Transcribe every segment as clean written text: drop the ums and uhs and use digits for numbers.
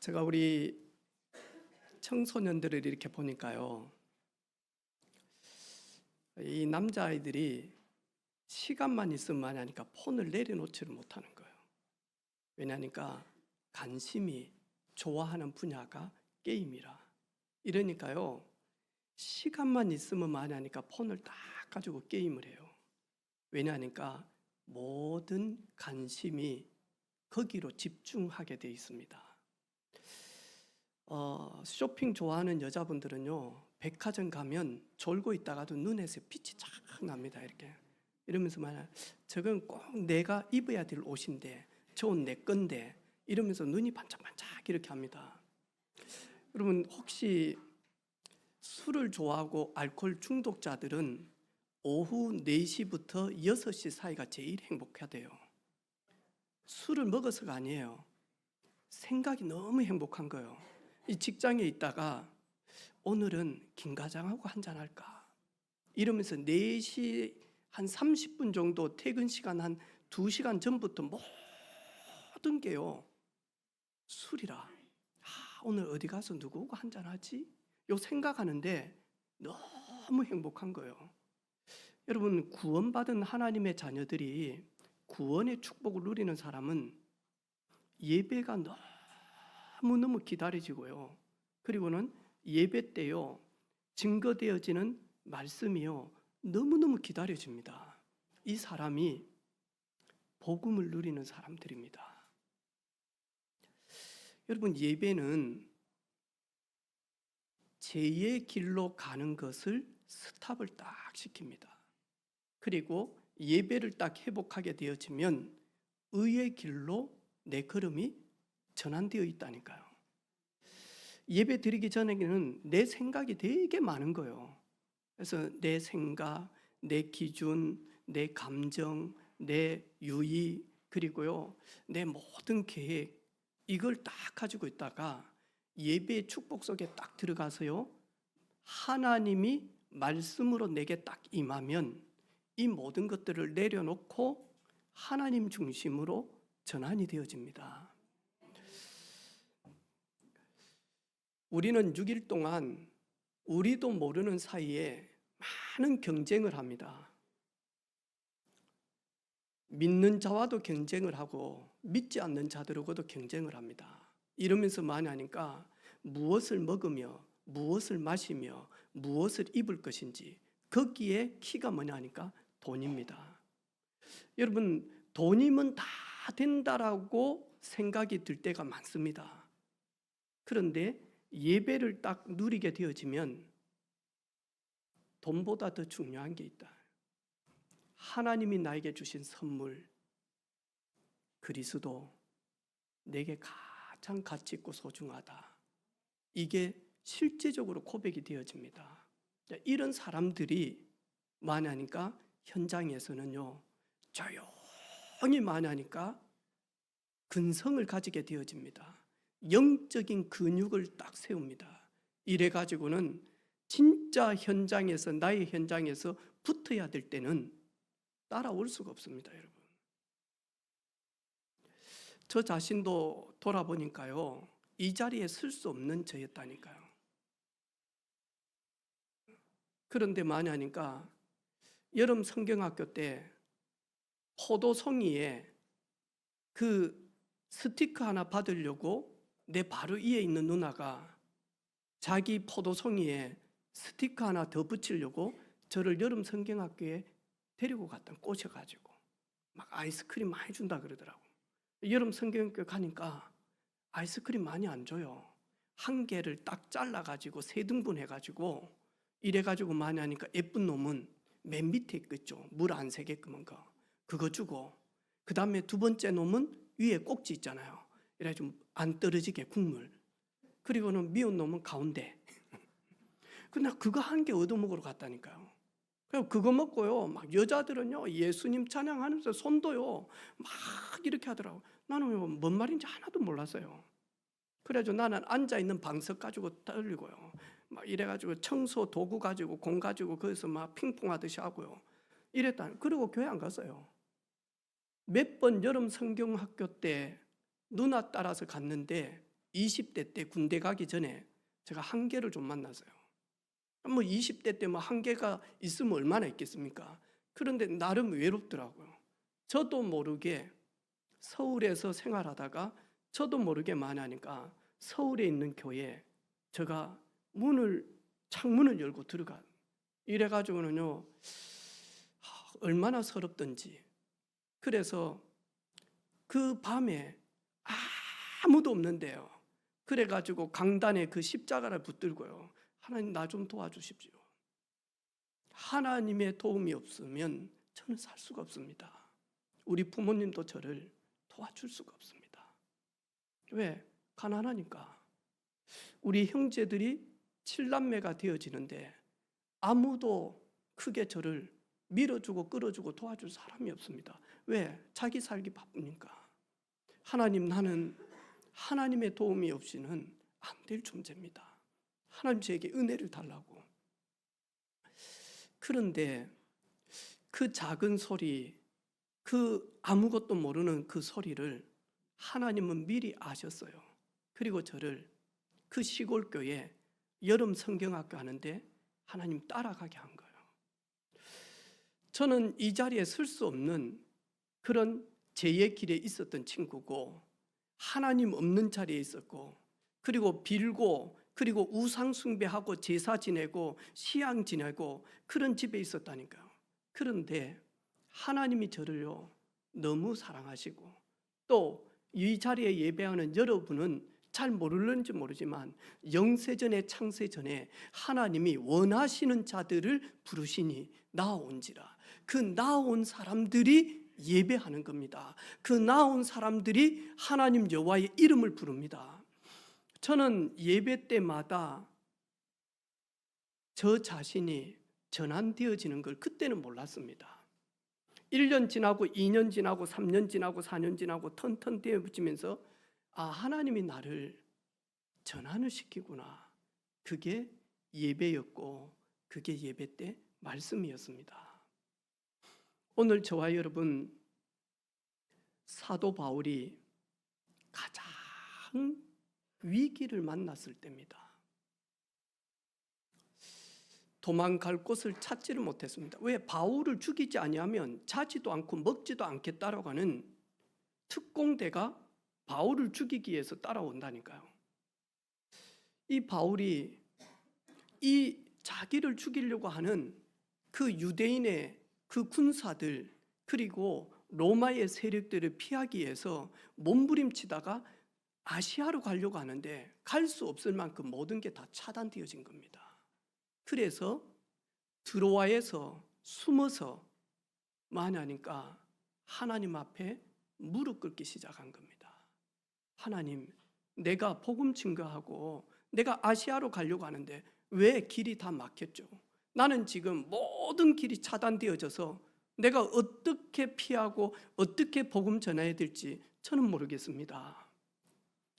제가 우리 청소년들을 이렇게 보니까요, 이 남자아이들이 시간만 있으면 많이 하니까 폰을 내려놓지를 못하는 거예요. 왜냐하니까 관심이 좋아하는 분야가 게임이라. 이러니까요, 시간만 있으면 많이 하니까 폰을 딱 가지고 게임을 해요. 왜냐하니까 모든 관심이 거기로 집중하게 돼 있습니다. 쇼핑 좋아하는 여자분들은요, 백화점 가면 졸고 있다가도 눈에서 빛이 착 납니다. 이러면서 말이야, 저건 꼭 내가 입어야 될 옷인데, 저 옷 내 건데, 이러면서 눈이 반짝반짝 이렇게 합니다. 여러분, 혹시 술을 좋아하고 알코올 중독자들은 오후 4시부터 6시 사이가 제일 행복하대요. 술을 먹어서가 아니에요. 생각이 너무 행복한 거예요. 이 직장에 있다가 오늘은 김과장하고 한잔할까 이러면서 4시 한 30분 정도 퇴근 시간 한 2시간 전부터 모든 게요 술이라. 오늘 어디 가서 누구하고 한잔하지? 요 생각하는데 너무 행복한 거예요. 여러분, 구원받은 하나님의 자녀들이 구원의 축복을 누리는 사람은 예배가 너무너무 기다려지고요. 그리고는 예배 때요, 증거되어지는 말씀이요, 너무너무 기다려집니다. 이 사람이 복음을 누리는 사람들입니다. 여러분, 예배는 제2의 길로 가는 것을 스탑을 딱 시킵니다. 그리고 예배를 딱 회복하게 되어지면 의의 길로 내 걸음이 전환되어 있다니까요. 예배 드리기 전에는 내 생각이 되게 많은 거예요. 그래서 내 생각, 내 기준, 내 감정, 내 유의, 그리고요, 내 모든 계획, 이걸 딱 가지고 있다가 예배의 축복 속에 딱 들어가서요, 하나님이 말씀으로 내게 딱 임하면 이 모든 것들을 내려놓고 하나님 중심으로 전환이 되어집니다. 우리는 6일 동안 우리도 모르는 사이에 많은 경쟁을 합니다. 믿는 자와도 경쟁을 하고 믿지 않는 자들하고도 경쟁을 합니다. 이러면서 많이 하니까 무엇을 먹으며 무엇을 마시며 무엇을 입을 것인지 거기에 키가 뭐냐 하니까 돈입니다. 여러분, 돈이면 다 된다라고 생각이 들 때가 많습니다. 그런데 예배를 딱 누리게 되어지면 돈보다 더 중요한 게 있다. 하나님이 나에게 주신 선물, 그리스도, 내게 가장 가치 있고 소중하다. 이게 실제적으로 고백이 되어집니다. 이런 사람들이 많이 하니까 현장에서는요, 조용히 많이 하니까 근성을 가지게 되어집니다. 영적인 근육을 딱 세웁니다. 이래가지고는 진짜 현장에서, 나의 현장에서 붙어야 될 때는 따라올 수가 없습니다, 여러분. 저 자신도 돌아보니까요, 이 자리에 설 수 없는 저였다니까요. 그런데 많이 하니까 여름 성경학교 때 포도송이에 그 스티커 하나 받으려고 내 바로 위에 있는 누나가 자기 포도송이에 스티커 하나 더 붙이려고 저를 여름 성경학교에 데리고 갔다, 꼬셔가지고 막 아이스크림 많이 준다 그러더라고. 여름 성경학교 가니까 아이스크림 많이 안 줘요. 한 개를 딱 잘라가지고 3등분 해가지고 이래가지고 많이 하니까 예쁜 놈은 맨 밑에 있겠죠. 물 안 새게끔 그거 주고, 그 다음에 2번째 놈은 위에 꼭지 있잖아요. 이래 좀 안 떨어지게 국물. 그리고는 미운 놈은 가운데. 근데 그거 한 개 얻어먹으러 갔다니까요. 그리고 그거 먹고요, 막 여자들은요, 예수님 찬양하면서 손도요, 막 이렇게 하더라고. 나는 뭔 말인지 하나도 몰랐어요. 그래가지고 나는 앉아있는 방석 가지고 떨리고요, 막 이래가지고 청소 도구 가지고 공 가지고 거기서 막 핑퐁 하듯이 하고요. 이랬다. 그리고 교회 안 갔어요. 몇 번 여름 성경학교 때 누나 따라서 갔는데 20대 때 군대 가기 전에 제가 한계를 좀 만났어요. 뭐 20대 때 뭐 한계가 있으면 얼마나 있겠습니까? 그런데 나름 외롭더라고요. 저도 모르게 서울에서 생활하다가 저도 모르게 만나니까 서울에 있는 교회에 제가 창문을 열고 들어가. 이래가지고는요, 얼마나 서럽던지. 그래서 그 밤에 아무도 없는데요. 그래가지고 강단에 그 십자가를 붙들고요. 하나님 나 좀 도와주십시오. 하나님의 도움이 없으면 저는 살 수가 없습니다. 우리 부모님도 저를 도와줄 수가 없습니다. 왜? 가난하니까. 우리 형제들이 7남매가 되어지는데 아무도 크게 저를 밀어주고 끌어주고 도와줄 사람이 없습니다. 왜? 자기 살기 바쁘니까. 하나님, 나는 하나님의 도움이 없이는 안 될 존재입니다. 하나님 저에게 은혜를 달라고. 그런데 그 작은 소리, 그 아무것도 모르는 그 소리를 하나님은 미리 아셨어요. 그리고 저를 그 시골 교회 여름 성경학교 하는데 하나님 따라가게 한 거예요. 저는 이 자리에 설 수 없는 그런 죄의 길에 있었던 친구고, 하나님 없는 자리에 있었고, 그리고 빌고, 그리고 우상 숭배하고 제사 지내고 시향 지내고 그런 집에 있었다니까요. 그런데 하나님이 저를요 너무 사랑하시고, 또 이 자리에 예배하는 여러분은 잘 모르는지 모르지만 영세전에 창세전에 하나님이 원하시는 자들을 부르시니 나아온지라. 그 나아온 사람들이 예배하는 겁니다. 그 나아온 사람들이 하나님 여호와의 이름을 부릅니다. 저는 예배 때마다 저 자신이 전환되어지는 걸 그때는 몰랐습니다. 1년 지나고 2년 지나고 3년 지나고 4년 지나고 턴턴 되어지면서 하나님이 나를 전환을 시키구나. 그게 예배였고 그게 예배 때 말씀이었습니다. 오늘 저와 여러분, 사도 바울이 가장 위기를 만났을 때입니다. 도망갈 곳을 찾지를 못했습니다. 왜? 바울을 죽이지 아니하면 자지도 않고 먹지도 않겠다라고 하는 특공대가 바울을 죽이기 위해서 따라온다니까요. 이 바울이 이 자기를 죽이려고 하는 그 유대인의 그 군사들, 그리고 로마의 세력들을 피하기 위해서 몸부림치다가 아시아로 가려고 하는데 갈 수 없을 만큼 모든 게 다 차단되어진 겁니다. 그래서 드로아에서 숨어서 만나니까 하나님 앞에 무릎 꿇기 시작한 겁니다. 하나님, 내가 복음 증거하고 내가 아시아로 가려고 하는데 왜 길이 다 막혔죠? 나는 지금 모든 길이 차단되어져서 내가 어떻게 피하고 어떻게 복음 전해야 될지 저는 모르겠습니다.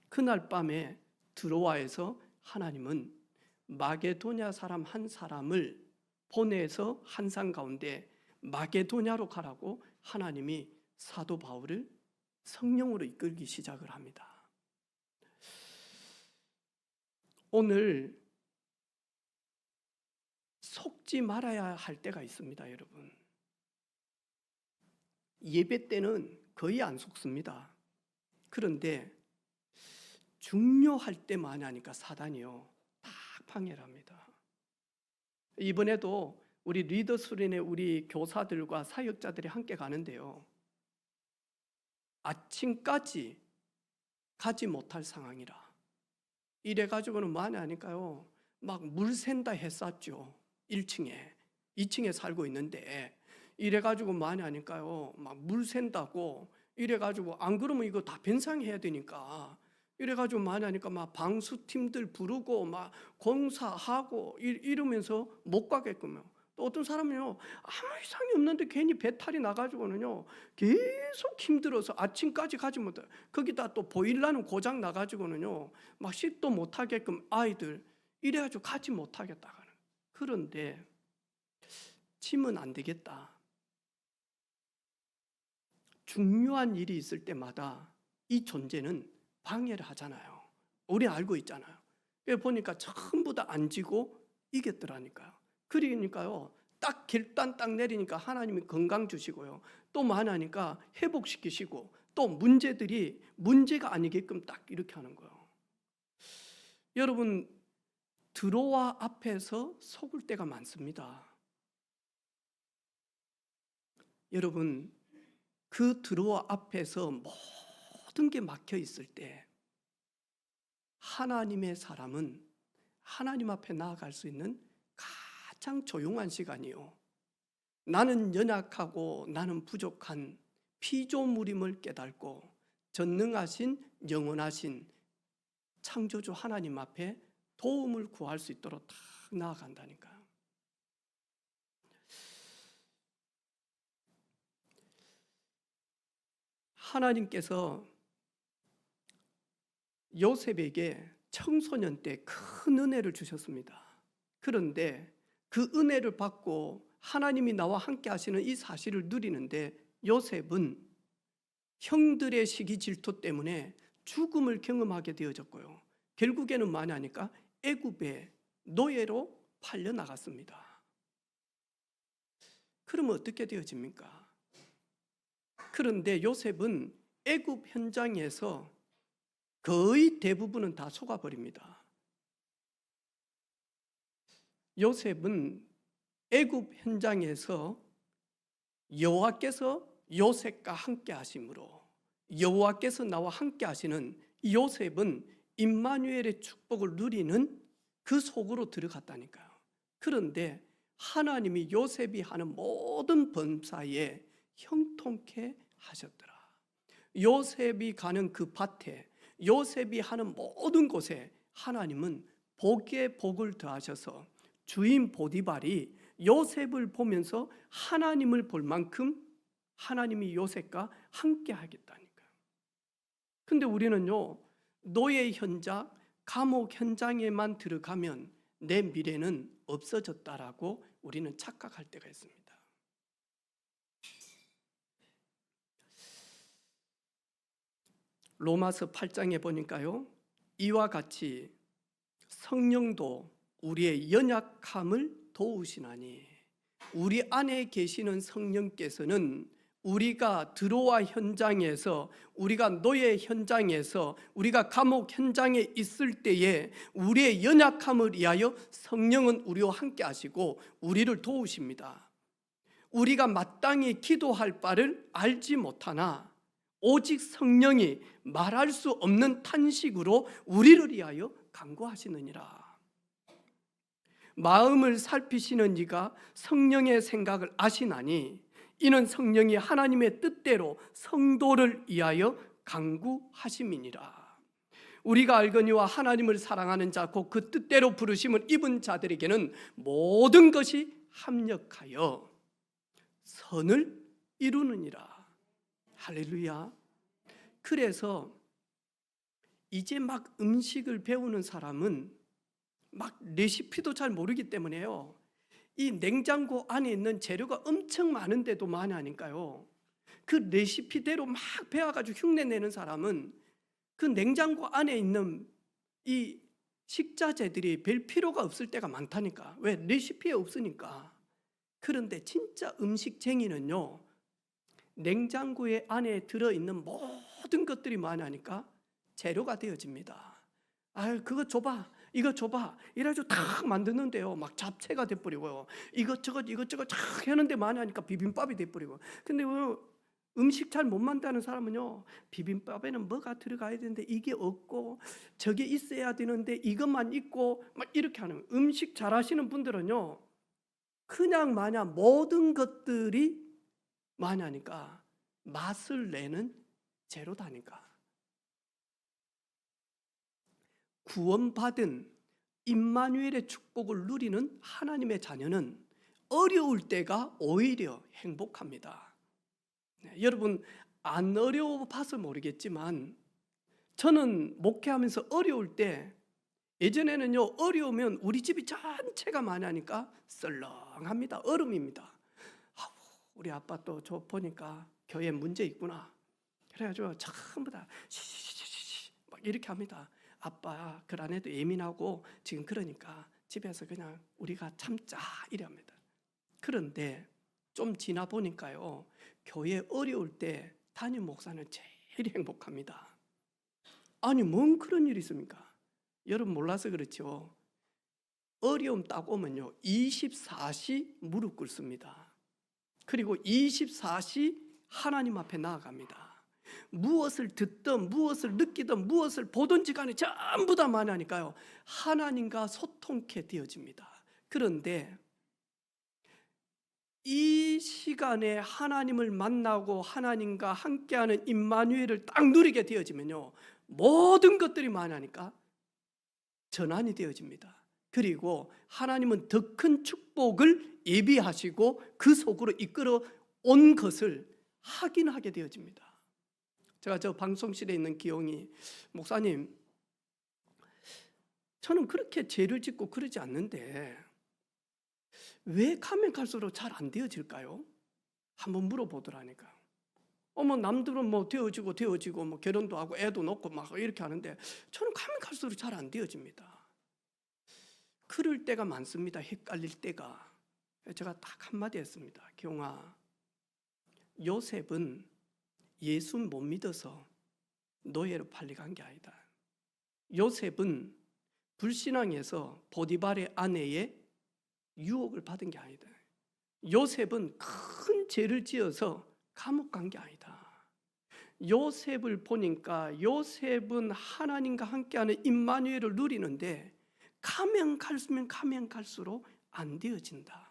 그날 밤에 드로아에서 하나님은 마게도냐 사람 한 사람을 보내서 한산 가운데 마게도냐로 가라고 하나님이 사도 바울을 성령으로 이끌기 시작을 합니다. 오늘 속지 말아야 할 때가 있습니다, 여러분. 예배 때는 거의 안 속습니다. 그런데 중요할 때만 하니까 사단이요 딱 방해를 합니다. 이번에도 우리 리더 수련회 우리 교사들과 사역자들이 함께 가는데요, 아침까지 가지 못할 상황이라 이래가지고는 뭐하냐 하니까요, 막 물 샌다 했었죠. 1층에 2층에 살고 있는데 이래가지고 뭐하냐 하니까요, 막 물 샌다고 이래가지고 안 그러면 이거 다 변상해야 되니까 이래가지고 뭐하냐 하니까 막 방수팀들 부르고 막 공사하고 이러면서 못 가게끔요. 또 어떤 사람은요 아무 이상이 없는데 괜히 배탈이 나가지고는요 계속 힘들어서 아침까지 가지 못해. 거기다 또 보일러는 고장 나가지고는요 막 씻도 못하게끔 아이들 이래가지고 가지 못하겠다가는. 그런데 짐은 안 되겠다. 중요한 일이 있을 때마다 이 존재는 방해를 하잖아요. 우리 알고 있잖아요. 보니까 전부 다 안 지고 이겼더라니까요. 그러니까요, 딱 결단 딱 내리니까 하나님이 건강 주시고요, 또 만하니까 회복시키시고, 또 문제가 아니게끔 딱 이렇게 하는 거예요. 여러분, 드로아 앞에서 속을 때가 많습니다. 여러분, 그 드로아 앞에서 모든 게 막혀 있을 때 하나님의 사람은 하나님 앞에 나아갈 수 있는 가장 조용한 시간이요, 나는 연약하고 나는 부족한 피조물임을 깨닫고 전능하신 영원하신 창조주 하나님 앞에 도움을 구할 수 있도록 딱 나아간다니까요. 하나님께서 요셉에게 청소년 때 큰 은혜를 주셨습니다. 그런데 그 은혜를 받고 하나님이 나와 함께 하시는 이 사실을 누리는데 요셉은 형들의 시기 질투 때문에 죽음을 경험하게 되어졌고요, 결국에는 뭐냐니까 애굽의 노예로 팔려 나갔습니다. 그러면 어떻게 되어집니까? 그런데 요셉은 애굽 현장에서 거의 대부분은 다 속아버립니다. 요셉은 애굽 현장에서 여호와께서 요셉과 함께 하심으로, 여호와께서 나와 함께 하시는 요셉은 임마누엘의 축복을 누리는 그 속으로 들어갔다니까요. 그런데 하나님이 요셉이 하는 모든 범사에 형통케 하셨더라. 요셉이 가는 그 밭에, 요셉이 하는 모든 곳에 하나님은 복에 복을 더하셔서 주인 보디발이 요셉을 보면서 하나님을 볼 만큼 하나님이 요셉과 함께 하겠다니까요. 근데 우리는요, 노예 현장, 감옥 현장에만 들어가면 내 미래는 없어졌다라고 우리는 착각할 때가 있습니다. 로마서 8장에 보니까요, 이와 같이 성령도 우리의 연약함을 도우시나니, 우리 안에 계시는 성령께서는 우리가 드로아 현장에서, 우리가 노예 현장에서, 우리가 감옥 현장에 있을 때에 우리의 연약함을 위하여 성령은 우리와 함께 하시고 우리를 도우십니다. 우리가 마땅히 기도할 바를 알지 못하나 오직 성령이 말할 수 없는 탄식으로 우리를 위하여 간구하시느니라. 마음을 살피시는 이가 성령의 생각을 아시나니 이는 성령이 하나님의 뜻대로 성도를 위하여 간구하심이니라. 우리가 알거니와 하나님을 사랑하는 자 곧 그 뜻대로 부르심을 입은 자들에게는 모든 것이 합력하여 선을 이루느니라. 할렐루야. 그래서 이제 막 음식을 배우는 사람은 막 레시피도 잘 모르기 때문에요, 이 냉장고 안에 있는 재료가 엄청 많은데도 많으니까요, 그 레시피대로 막 배워가지고 흉내내는 사람은 그 냉장고 안에 있는 이 식자재들이 별 필요가 없을 때가 많다니까. 왜? 레시피에 없으니까. 그런데 진짜 음식쟁이는요, 냉장고에 안에 들어있는 모든 것들이 많으니까 재료가 되어집니다. 아유, 그거 줘봐, 이거 줘봐, 이래가지고 탁 만드는데요, 막 잡채가 돼버리고요, 이것저것 탁 하는데 많으니까 비빔밥이 돼버리고. 근데 음식 잘 못 만드는 사람은요, 비빔밥에는 뭐가 들어가야 되는데 이게 없고 저게 있어야 되는데 이것만 있고 막 이렇게 하는, 음식 잘 하시는 분들은요, 그냥 모든 것들이 많으니까 맛을 내는 재료다니까. 구원받은 임마누엘의 축복을 누리는 하나님의 자녀는 어려울 때가 오히려 행복합니다. 여러분, 안 어려워봐서 모르겠지만 저는 목회하면서 어려울 때, 예전에는요, 어려우면 우리 집이 전체가 많으니까 썰렁합니다. 얼음입니다. 우리 아빠 또 저 보니까 교회에 문제 있구나, 그래가지고 전부 다 시시시시 막 이렇게 합니다. 아빠 그 안에도 예민하고 지금 그러니까 집에서 그냥 우리가 참자 이랍니다. 그런데 좀 지나 보니까요, 교회 어려울 때 담임 목사는 제일 행복합니다. 아니 뭔 그런 일이 있습니까? 여러분 몰라서 그렇죠. 어려움 딱 오면요 24시 무릎 꿇습니다. 그리고 24시 하나님 앞에 나아갑니다. 무엇을 듣든 무엇을 느끼든 무엇을 보든지 간에 전부 다 만나니까요 하나님과 소통케 되어집니다. 그런데 이 시간에 하나님을 만나고 하나님과 함께하는 임마누엘을 딱 누리게 되어지면요 모든 것들이 만나니까 전환이 되어집니다. 그리고 하나님은 더 큰 축복을 예비하시고 그 속으로 이끌어 온 것을 확인하게 되어집니다. 제가 저 방송실에 있는 기용이, 목사님 저는 그렇게 죄를 짓고 그러지 않는데 왜 가면 갈수록 잘 안 되어질까요? 한번 물어보더라니까. 남들은 뭐 되어지고 뭐 결혼도 하고 애도 낳고 막 이렇게 하는데 저는 가면 갈수록 잘 안 되어집니다. 그럴 때가 많습니다. 헷갈릴 때가. 제가 딱 한마디 했습니다. 기용아, 요셉은 예수 못 믿어서 노예로 팔려간 게 아니다. 요셉은 불신앙에서 보디발의 아내의 유혹을 받은 게 아니다. 요셉은 큰 죄를 지어서 감옥 간 게 아니다. 요셉을 보니까 요셉은 하나님과 함께하는 임마누엘을 누리는데 가면 갈수록 안 되어진다.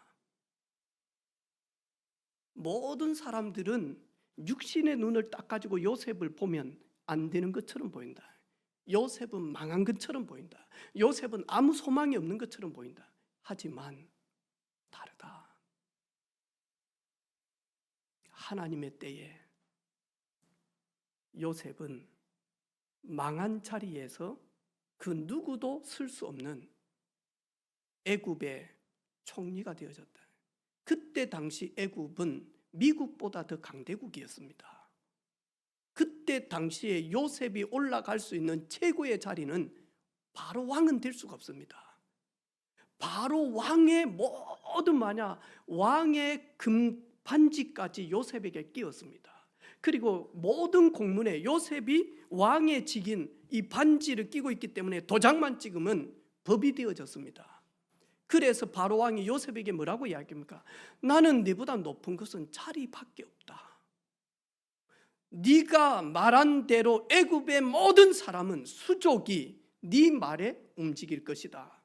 모든 사람들은 육신의 눈을 딱 가지고 요셉을 보면 안 되는 것처럼 보인다. 요셉은 망한 것처럼 보인다. 요셉은 아무 소망이 없는 것처럼 보인다. 하지만 다르다. 하나님의 때에 요셉은 망한 자리에서 그 누구도 쓸 수 없는 애굽의 총리가 되어졌다. 그때 당시 애굽은 미국보다 더 강대국이었습니다. 그때 당시에 요셉이 올라갈 수 있는 최고의 자리는 바로 왕은 될 수가 없습니다. 바로 왕의 모든 왕의 금반지까지 요셉에게 끼었습니다. 그리고 모든 공문에 요셉이 왕의 직인 이 반지를 끼고 있기 때문에 도장만 찍으면 법이 되어졌습니다. 그래서 바로 왕이 요셉에게 뭐라고 이야기합니까? 나는 네보다 높은 것은 자리밖에 없다. 네가 말한 대로 애굽의 모든 사람은 수족이 네 말에 움직일 것이다.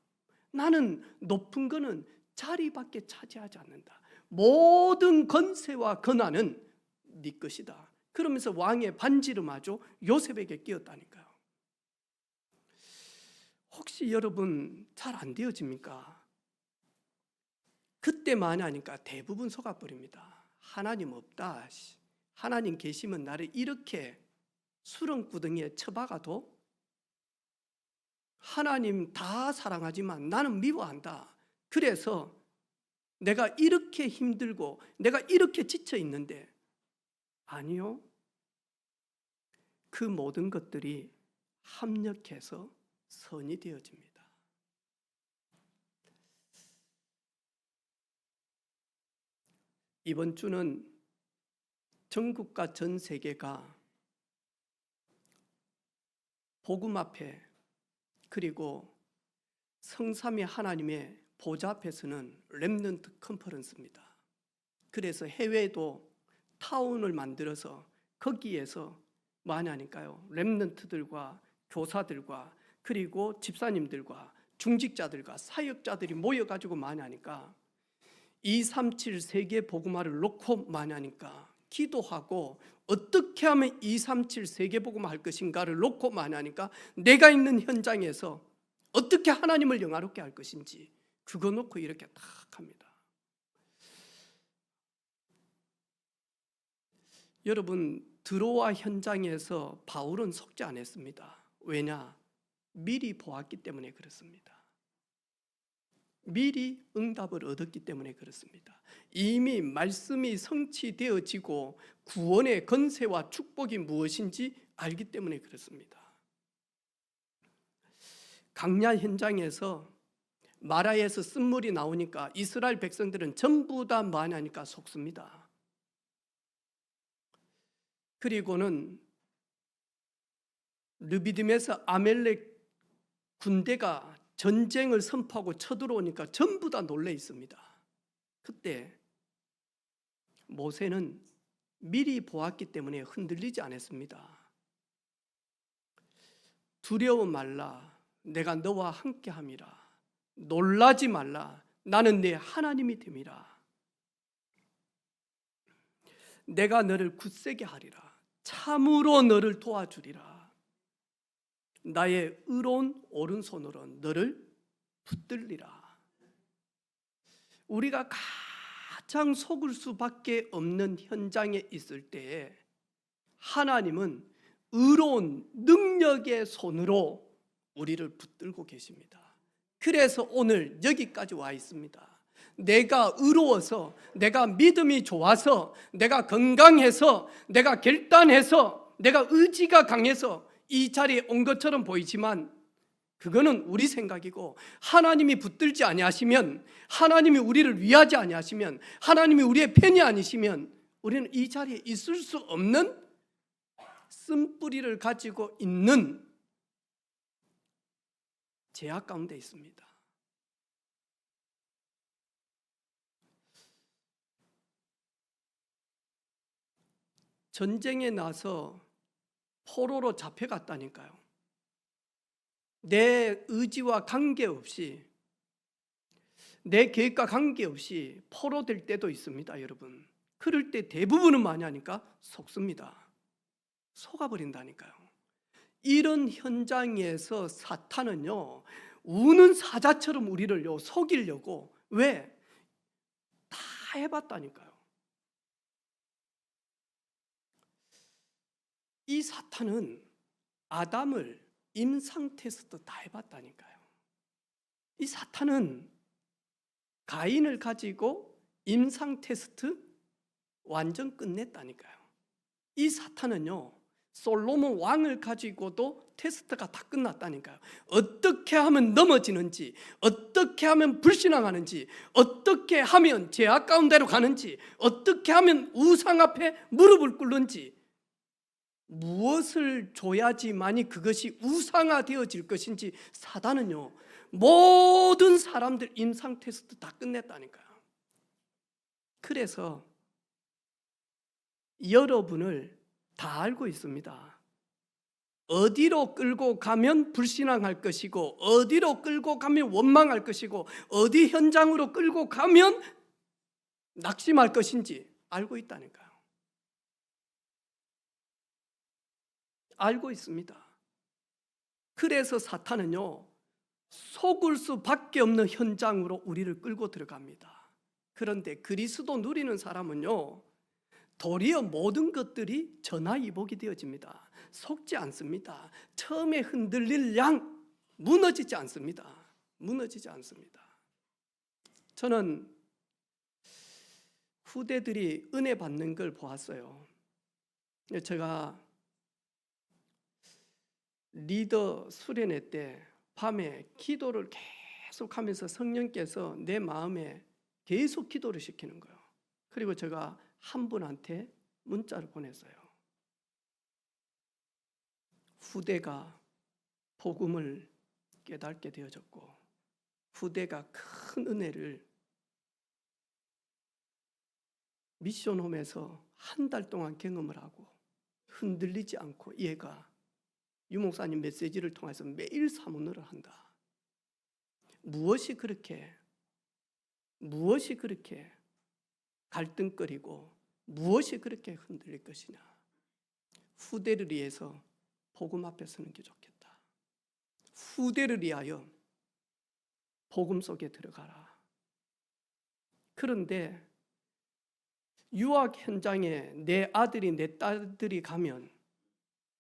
나는 높은 거는 자리밖에 차지하지 않는다. 모든 권세와 권한은 네 것이다. 그러면서 왕의 반지를 마저 요셉에게 끼었다니까요. 혹시 여러분 잘 안 되어집니까? 그때만 하니까 대부분 속아버립니다. 하나님 없다. 하나님 계시면 나를 이렇게 수렁구덩이에 처박아도 하나님 다 사랑하지만 나는 미워한다. 그래서 내가 이렇게 힘들고 내가 이렇게 지쳐 있는데, 아니요. 그 모든 것들이 합력해서 선이 되어집니다. 이번 주는 전국과 전 세계가 복음 앞에 그리고 성삼위 하나님의 보좌 앞에서는 렘넌트 컨퍼런스입니다. 그래서 해외에도 타운을 만들어서 거기에서 많이 하니까요, 렘넌트들과 교사들과 그리고 집사님들과 중직자들과 사역자들이 모여가지고 많이 하니까 237 세계 복음화를 놓고 많이 하니까 기도하고 어떻게 하면 237 세계 복음화 할 것인가를 놓고 많이 하니까 내가 있는 현장에서 어떻게 하나님을 영화롭게 할 것인지 그거 놓고 이렇게 딱 합니다. 여러분, 드로아 현장에서 바울은 속지 않았습니다. 왜냐? 미리 보았기 때문에 그렇습니다. 미리 응답을 얻었기 때문에 그렇습니다. 이미 말씀이 성취되어지고 구원의 권세와 축복이 무엇인지 알기 때문에 그렇습니다. 강야 현장에서 마라에서 쓴물이 나오니까 이스라엘 백성들은 전부 다 뭐하냐니까 속습니다. 그리고는 르비딤에서 아멜렉 군대가 전쟁을 선포하고 쳐들어오니까 전부 다 놀래 있습니다. 그때 모세는 미리 보았기 때문에 흔들리지 않았습니다. 두려워 말라, 내가 너와 함께함이라. 놀라지 말라, 나는 네 하나님이 됨이라. 내가 너를 굳세게 하리라. 참으로 너를 도와주리라. 나의 의로운 오른손으로 너를 붙들리라. 우리가 가장 속을 수밖에 없는 현장에 있을 때에 하나님은 의로운 능력의 손으로 우리를 붙들고 계십니다. 그래서 오늘 여기까지 와 있습니다. 내가 의로워서, 내가 믿음이 좋아서, 내가 건강해서, 내가 결단해서, 내가 의지가 강해서 이 자리에 온 것처럼 보이지만 그거는 우리 생각이고, 하나님이 붙들지 아니하시면, 하나님이 우리를 위하지 아니하시면, 하나님이 우리의 편이 아니시면 우리는 이 자리에 있을 수 없는 쓴뿌리를 가지고 있는 제약 가운데 있습니다. 전쟁에 나서 포로로 잡혀갔다니까요. 내 의지와 관계없이, 내 계획과 관계없이 포로될 때도 있습니다, 여러분. 그럴 때 대부분은 뭐냐니까 속습니다. 속아버린다니까요. 이런 현장에서 사탄은요, 우는 사자처럼 우리를요 속이려고, 왜? 다 해봤다니까요. 이 사탄은 아담을 임상 테스트 다 해봤다니까요. 이 사탄은 가인을 가지고 임상 테스트 완전 끝냈다니까요. 이 사탄은요, 솔로몬 왕을 가지고도 테스트가 다 끝났다니까요. 어떻게 하면 넘어지는지, 어떻게 하면 불신앙하는지, 어떻게 하면 죄악 가운데로 가는지, 어떻게 하면 우상 앞에 무릎을 꿇는지, 무엇을 줘야지만이 그것이 우상화되어질 것인지 사단은요 모든 사람들 임상 테스트 다 끝냈다니까요. 그래서 여러분을 다 알고 있습니다. 어디로 끌고 가면 불신앙할 것이고, 어디로 끌고 가면 원망할 것이고, 어디 현장으로 끌고 가면 낙심할 것인지 알고 있다니까요. 알고 있습니다. 그래서 사탄은요 속을 수밖에 없는 현장으로 우리를 끌고 들어갑니다. 그런데 그리스도 누리는 사람은요 도리어 모든 것들이 전화위복이 되어집니다. 속지 않습니다. 처음에 흔들릴 양 무너지지 않습니다. 무너지지 않습니다. 저는 후대들이 은혜 받는 걸 보았어요. 제가 리더 수련회 때 밤에 기도를 계속하면서 성령께서 내 마음에 계속 기도를 시키는 거예요. 그리고 제가 한 분한테 문자를 보냈어요. 후대가 복음을 깨닫게 되어졌고, 후대가 큰 은혜를 미션홈에서 한 달 동안 경험을 하고 흔들리지 않고 얘가 유 목사님 메시지를 통해서 매일 사문을 한다. 무엇이 그렇게 갈등거리고 무엇이 그렇게 흔들릴 것이냐. 후대를 위해서 복음 앞에 서는 게 좋겠다. 후대를 위하여 복음 속에 들어가라. 그런데 유학 현장에 내 아들이 내 딸들이 가면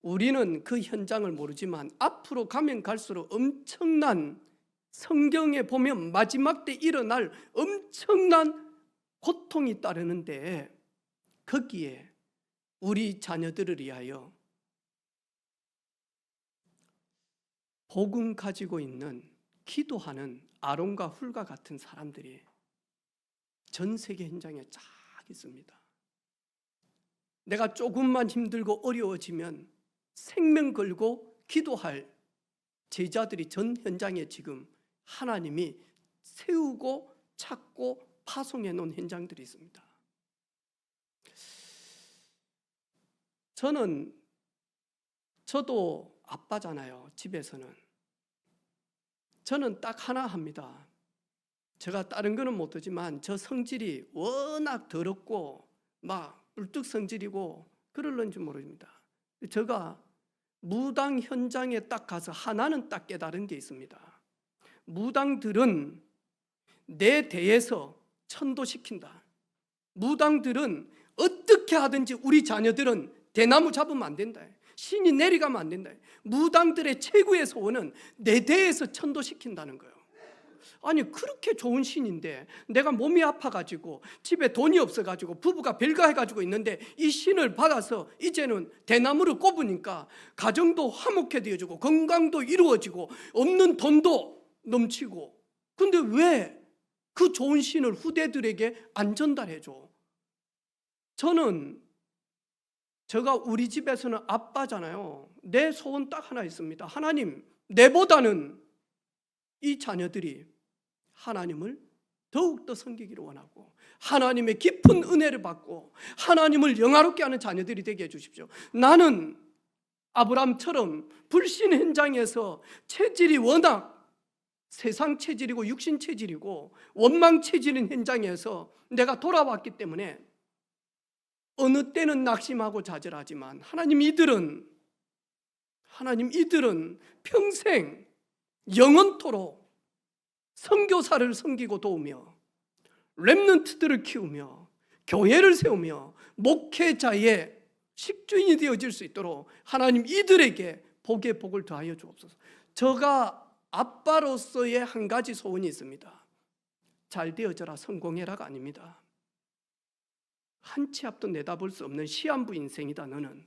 우리는 그 현장을 모르지만 앞으로 가면 갈수록 엄청난, 성경에 보면 마지막 때 일어날 엄청난 고통이 따르는데 거기에 우리 자녀들을 위하여 복음 가지고 있는 기도하는 아론과 훌과 같은 사람들이 전 세계 현장에 쫙 있습니다. 내가 조금만 힘들고 어려워지면 생명 걸고 기도할 제자들이 전 현장에 지금 하나님이 세우고 찾고 파송해 놓은 현장들이 있습니다. 저도 아빠잖아요. 집에서는 저는 딱 하나 합니다. 제가 다른 거는 못하지만 저 성질이 워낙 더럽고 막 불뚝 성질이고 그럴런지 모릅니다. 제가 무당 현장에 딱 가서 하나는 딱 깨달은 게 있습니다. 무당들은 내 대에서 천도시킨다. 무당들은 어떻게 하든지 우리 자녀들은 대나무 잡으면 안 된다. 신이 내려가면 안 된다. 무당들의 최고의 소원은 내 대에서 천도시킨다는 거예요. 아니 그렇게 좋은 신인데 내가 몸이 아파가지고 집에 돈이 없어가지고 부부가 별거해가지고 있는데 이 신을 받아서 이제는 대나무를 꼽으니까 가정도 화목해 되어지고 건강도 이루어지고 없는 돈도 넘치고, 근데 왜 그 좋은 신을 후대들에게 안 전달해줘? 제가 우리 집에서는 아빠잖아요. 내 소원 딱 하나 있습니다. 하나님, 내보다는 이 자녀들이 하나님을 더욱더 섬기기를 원하고 하나님의 깊은 은혜를 받고 하나님을 영화롭게 하는 자녀들이 되게 해주십시오. 나는 아브람처럼 불신 현장에서 체질이 워낙 세상 체질이고 육신 체질이고 원망 체질인 현장에서 내가 돌아왔기 때문에 어느 때는 낙심하고 좌절하지만 하나님 이들은 평생 영원토록 선교사를 섬기고 도우며 렘넌트들을 키우며 교회를 세우며 목회자의 식주인이 되어질 수 있도록 하나님 이들에게 복의 복을 더하여 주옵소서. 제가 아빠로서의 한 가지 소원이 있습니다. 잘 되어져라 성공해라가 아닙니다. 한 치 앞도 내다볼 수 없는 시한부 인생이다. 너는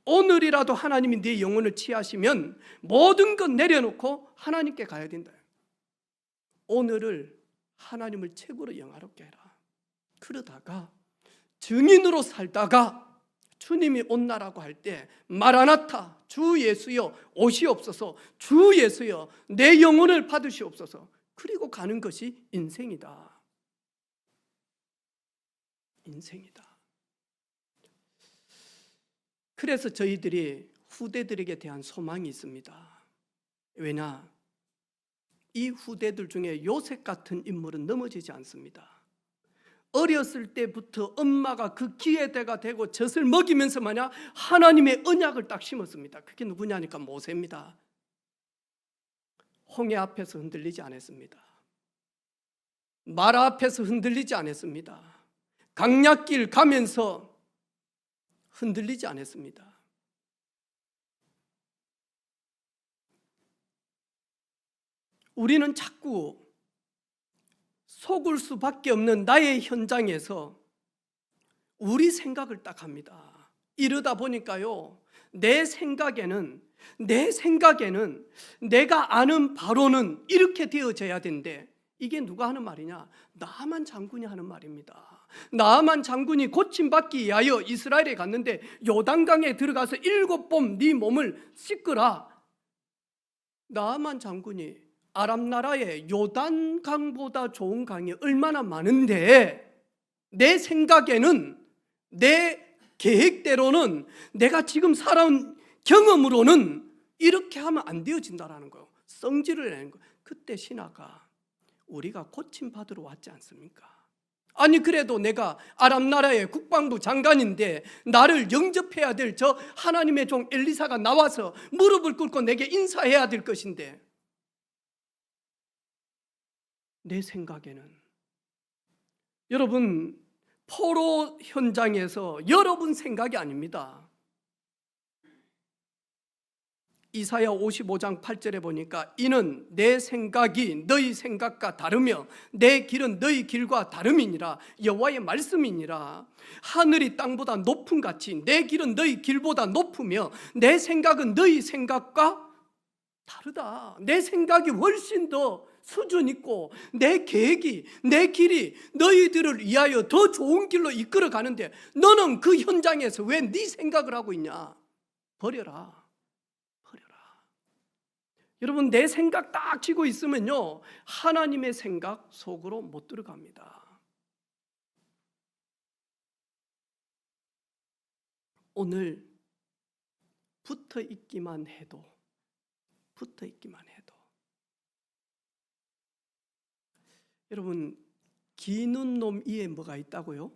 오늘이라도 하나님이 네 영혼을 취하시면 모든 것 내려놓고 하나님께 가야 된다. 오늘을 하나님을 최고로 영화롭게 해라. 그러다가 증인으로 살다가 주님이 온나라고 할 때 마라나타, 주 예수여 오시옵소서, 주 예수여 내 영혼을 받으시옵소서, 그리고 가는 것이 인생이다. 인생이다. 그래서 저희들이 후대들에게 대한 소망이 있습니다. 왜냐? 이 후대들 중에 요셉 같은 인물은 넘어지지 않습니다. 어렸을 때부터 엄마가 그 기회대가 되고 젖을 먹이면서 마냥 하나님의 언약을 딱 심었습니다. 그게 누구냐니까 모세입니다. 홍해 앞에서 흔들리지 않았습니다. 마라 앞에서 흔들리지 않았습니다. 강약길 가면서 흔들리지 않았습니다. 우리는 자꾸 속을 수밖에 없는 나의 현장에서 우리 생각을 딱 합니다. 이러다 보니까요, 내 생각에는 내가 아는 바로는 이렇게 되어져야 되는데, 이게 누가 하는 말이냐? 나아만 장군이 하는 말입니다. 나아만 장군이 고침받기 위하여 이스라엘에 갔는데 요단강에 들어가서 7번 네 몸을 씻으라. 나아만 장군이 아람 나라에 요단강보다 좋은 강이 얼마나 많은데, 내 생각에는 내 계획대로는 내가 지금 살아온 경험으로는 이렇게 하면 안 되어진다라는 거예요. 성질을 내는 거예요. 그때 신하가 우리가 고침받으러 왔지 않습니까? 아니 그래도 내가 아람 나라의 국방부 장관인데 나를 영접해야 될 저 하나님의 종 엘리사가 나와서 무릎을 꿇고 내게 인사해야 될 것인데, 내 생각에는 여러분, 포로 현장에서 여러분 생각이 아닙니다. 이사야 55장 8절에 보니까 이는 내 생각이 너희 생각과 다르며 내 길은 너희 길과 다름이니라. 여호와의 말씀이니라. 하늘이 땅보다 높음 같이 내 길은 너희 길보다 높으며 내 생각은 너희 생각과 다르다. 내 생각이 훨씬 더 수준 있고 내 계획이, 내 길이 너희들을 위하여 더 좋은 길로 이끌어 가는데 너는 그 현장에서 왜 네 생각을 하고 있냐? 버려라. 버려라. 여러분, 내 생각 딱 쥐고 있으면요, 하나님의 생각 속으로 못 들어갑니다. 오늘 붙어 있기만 해도, 붙어 있기만 해도, 여러분, 기는 놈 이에 뭐가 있다고요?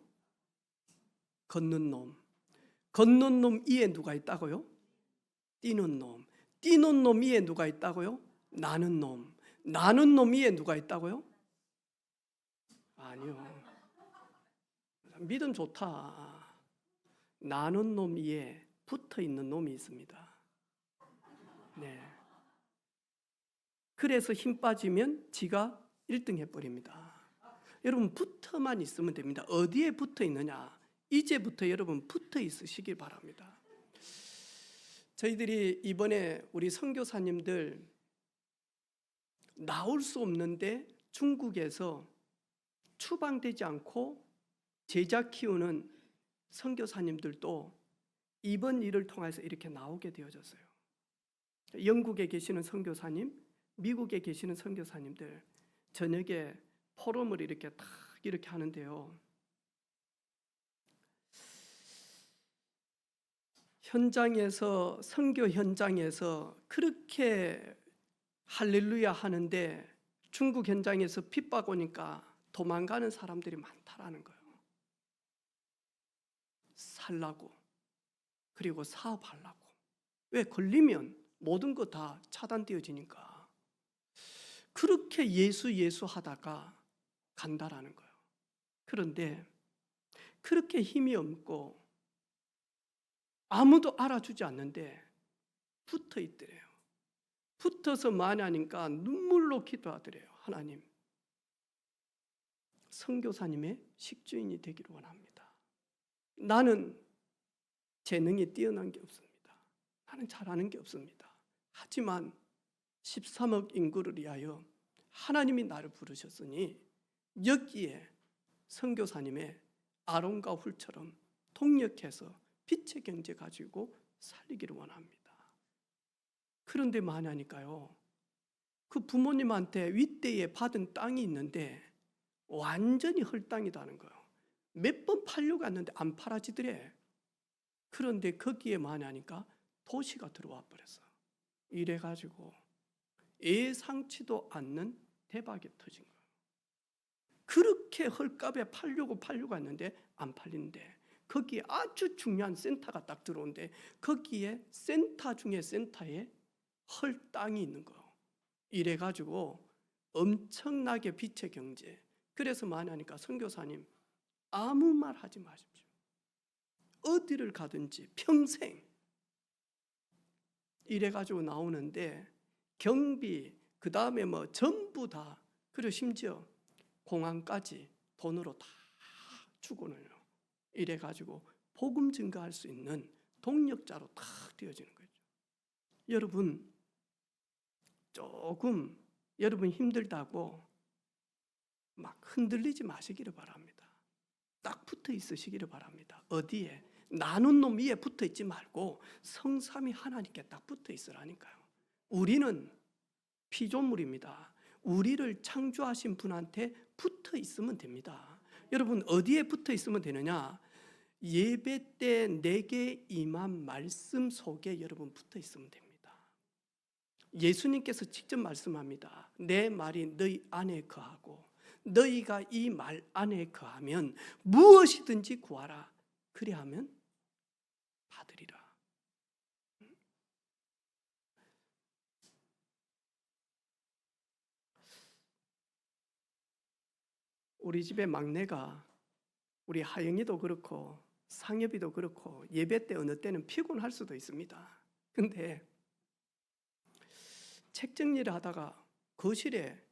걷는 놈. 걷는 놈 이에 누가 있다고요? 뛰는 놈. 뛰는 놈 이에 누가 있다고요? 나는 놈. 나는 놈 이에 누가 있다고요? 아니요. 믿음 좋다. 나는 놈 위에 붙어 있는 놈이 있습니다. 네. 그래서 힘 빠지면 지가 1등 해버립니다. 여러분, 붙어만 있으면 됩니다. 어디에 붙어 있느냐? 이제부터 여러분 붙어 있으시길 바랍니다. 저희들이 이번에 우리 선교사님들 나올 수 없는데 중국에서 추방되지 않고 제자 키우는 선교사님들도 이번 일을 통해서 이렇게 나오게 되어졌어요. 영국에 계시는 선교사님, 미국에 계시는 선교사님들 저녁에 포럼을 이렇게 딱 이렇게 하는데요. 현장에서, 선교 현장에서 그렇게 할렐루야 하는데 중국 현장에서 핍박 오니까 도망가는 사람들이 많다라는 거예요. 살라고, 그리고 사업하려고. 왜? 걸리면 모든 거 다 차단되어지니까. 그렇게 예수 하다가 간다라는 거예요. 그런데 그렇게 힘이 없고 아무도 알아주지 않는데 붙어 있더래요. 붙어서 많이 하니까 눈물로 기도하더래요. 하나님, 선교사님의 식주인이 되기를 원합니다. 나는 재능이 뛰어난 게 없습니다. 나는 잘하는 게 없습니다. 하지만 13억 인구를 위하여 하나님이 나를 부르셨으니 여기에 선교사님의 아론과 훌처럼 동력해서 빛의 경제 가지고 살리기를 원합니다. 그런데 만약니까요, 그 부모님한테 윗대에 받은 땅이 있는데 완전히 헐땅이다는 거예요. 몇 번 팔려고 했는데 안 팔아지더래. 그런데 거기에 만약니까 도시가 들어와 버렸어. 이래가지고 예상치도 않는 대박이 터진 거예요. 그렇게 헐값에 팔려고 했는데 안 팔리는데 거기에 아주 중요한 센터가 딱 들어오는데 거기에 센터 중에 센터에 헐 땅이 있는 거예요. 이래가지고 엄청나게 빛의 경제. 그래서 만약니까 선교사님 아무 말 하지 마십시오. 어디를 가든지 평생 이래가지고 나오는데 경비, 그 다음에 뭐 전부 다, 그리고 심지어 공항까지 돈으로 다 주고는 이래가지고 복음 증가할 수 있는 동력자로 탁 되어지는 거죠. 여러분, 조금 여러분 힘들다고 막 흔들리지 마시기를 바랍니다. 딱 붙어 있으시기를 바랍니다. 어디에? 나눈 놈 위에 붙어 있지 말고 성삼위 하나님께 딱 붙어 있으라니까요. 우리는 피조물입니다. 우리를 창조하신 분한테 붙어 있으면 됩니다. 여러분, 어디에 붙어 있으면 되느냐? 예배 때 내게 임한 말씀 속에 여러분 붙어 있으면 됩니다. 예수님께서 직접 말씀합니다. 내 말이 너희 안에 거하고 너희가 이 말 안에 거하면 무엇이든지 구하라. 그리하면 받으리라. 우리 집의 막내가, 우리 하영이도 그렇고 상엽이도 그렇고 예배 때 어느 때는 피곤할 수도 있습니다. 근데 책 정리를 하다가 거실에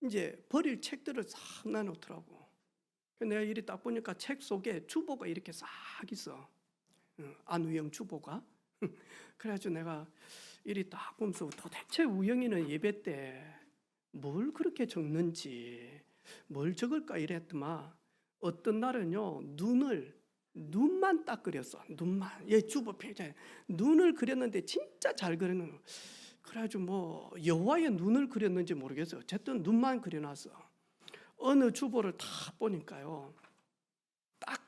이제 버릴 책들을 싹 놔놓더라고. 내가 이리 딱 보니까 책 속에 주보가 이렇게 싹 있어. 안우영 주보가. 그래가지고 내가 이리 딱 보면서 도대체 우영이는 예배 때 뭘 그렇게 적는지, 뭘 적을까 이랬더만 어떤 날은요 눈만 딱 그렸어. 눈만. 얘 주보 페이지에 눈을 그렸는데 진짜 잘 그리는 거. 그래가지고 뭐 여호와의 눈을 그렸는지 모르겠어요. 어쨌든 눈만 그려놨어. 어느 주보를 딱 보니까요 딱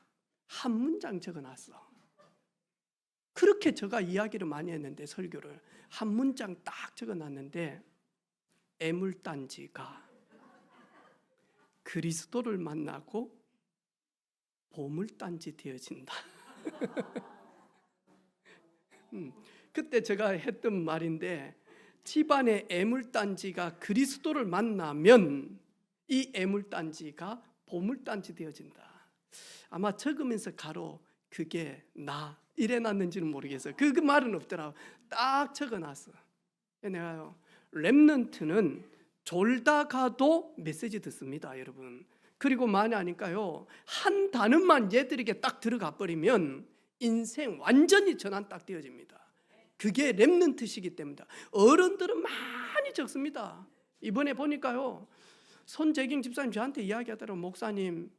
한 문장 적어놨어. 그렇게 제가 이야기를 많이 했는데 설교를 한 문장 딱 적어놨는데 애물단지가 그리스도를 만나고 보물단지 되어진다. 그때 제가 했던 말인데 집안의 애물단지가 그리스도를 만나면 이 애물단지가 보물단지 되어진다. 아마 적으면서 가로 그게 나 이래놨는지는 모르겠어요. 그 말은 없더라고. 딱 적어놨어. 내가요 렘넌트는 졸다 가도 메시지 듣습니다, 여러분. 그리고 많이 하니까요 한 단어만 얘들에게 딱 들어가 버리면 인생 완전히 전환 딱 되어집니다. 그게 렘넌트시기 때문이다. 어른들은 많이 적습니다. 이번에 보니까요 손재경 집사님 저한테 이야기하더라고요. 목사님,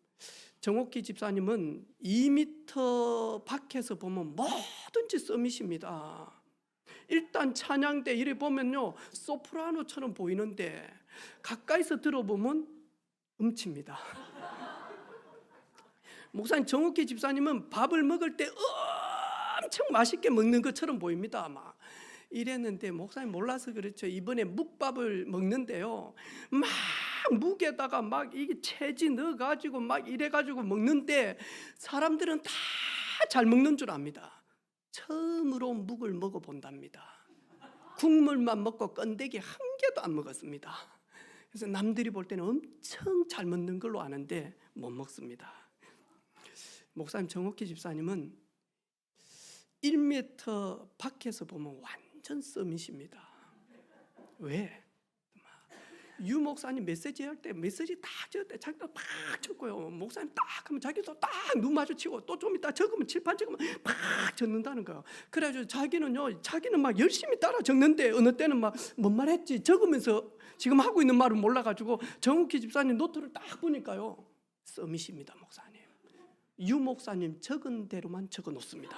정옥희 집사님은 2m 밖에서 보면 뭐든지 썸이십니다. 일단 찬양 때 이래 보면요 소프라노처럼 보이는데 가까이서 들어보면 음치입니다. 목사님 정옥희 집사님은 밥을 먹을 때 엄청 맛있게 먹는 것처럼 보입니다. 아마 이랬는데 목사님 몰라서 그렇죠. 이번에 묵밥을 먹는데요 막 묵에다가 막 이게 채지 넣어가지고 막 이래가지고 먹는데 사람들은 다 잘 먹는 줄 압니다. 처음으로 묵을 먹어본답니다. 국물만 먹고 건더기 한 개도 안 먹었습니다. 그래서 남들이 볼 때는 엄청 잘 먹는 걸로 아는데 못 먹습니다. 목사님 정옥희 집사님은 1m 밖에서 보면 완전 썸이십니다. 왜? 유 목사님 메시지 할 때 메시지 다 적을 때 자기도 막 적고요. 목사님 딱 하면 자기도 딱 눈 마주치고 또 좀 이따 적으면 칠판 적으면 막 적는다는 거예요. 그래가지고 자기는 막 열심히 따라 적는데 어느 때는 막 뭔 말 했지 적으면서 지금 하고 있는 말은 몰라가지고 정욱희 집사님 노트를 딱 보니까요 썸이십니다. 목사님. 유 목사님 적은 대로만 적어 놓습니다.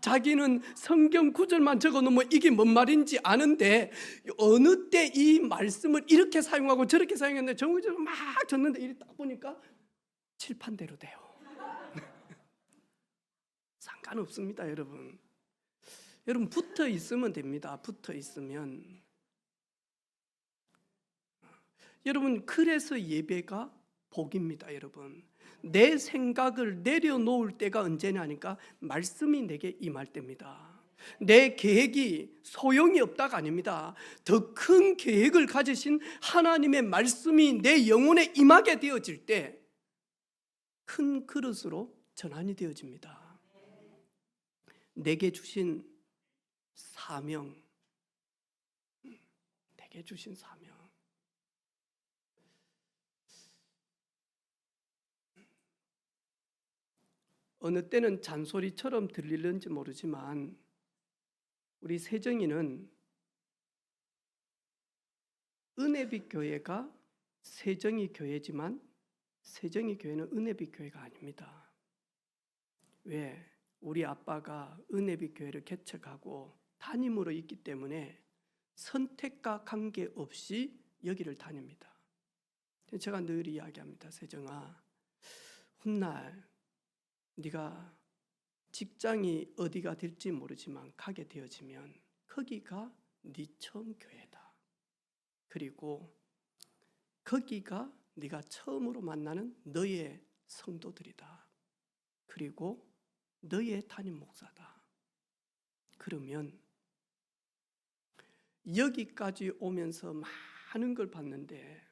자기는 성경 구절만 적어놓으면 이게 뭔 말인지 아는데 어느 때 이 말씀을 이렇게 사용하고 저렇게 사용했는데 정구적으로 막 줬는데 이렇게 딱 보니까 칠판대로 돼요. 상관없습니다, 여러분. 여러분 붙어 있으면 됩니다. 붙어 있으면. 여러분 그래서 예배가 복입니다, 여러분. 내 생각을 내려놓을 때가 언제냐니까 말씀이 내게 임할 때입니다. 내 계획이 소용이 없다가 아닙니다. 더 큰 계획을 가지신 하나님의 말씀이 내 영혼에 임하게 되어질 때 큰 그릇으로 전환이 되어집니다. 내게 주신 사명, 내게 주신 사명. 어느 때는 잔소리처럼 들리는지 모르지만 우리 세정이는 은혜빛 교회가 세정이 교회지만 세정이 교회는 은혜빛 교회가 아닙니다. 왜? 우리 아빠가 은혜빛 교회를 개척하고 담임으로 있기 때문에 선택과 관계없이 여기를 다닙니다. 제가 늘 이야기합니다. 세정아, 훗날 네가 직장이 어디가 될지 모르지만 가게 되어지면 거기가 네 처음 교회다. 그리고 거기가 네가 처음으로 만나는 너의 성도들이다. 그리고 너의 담임 목사다. 그러면 여기까지 오면서 많은 걸 봤는데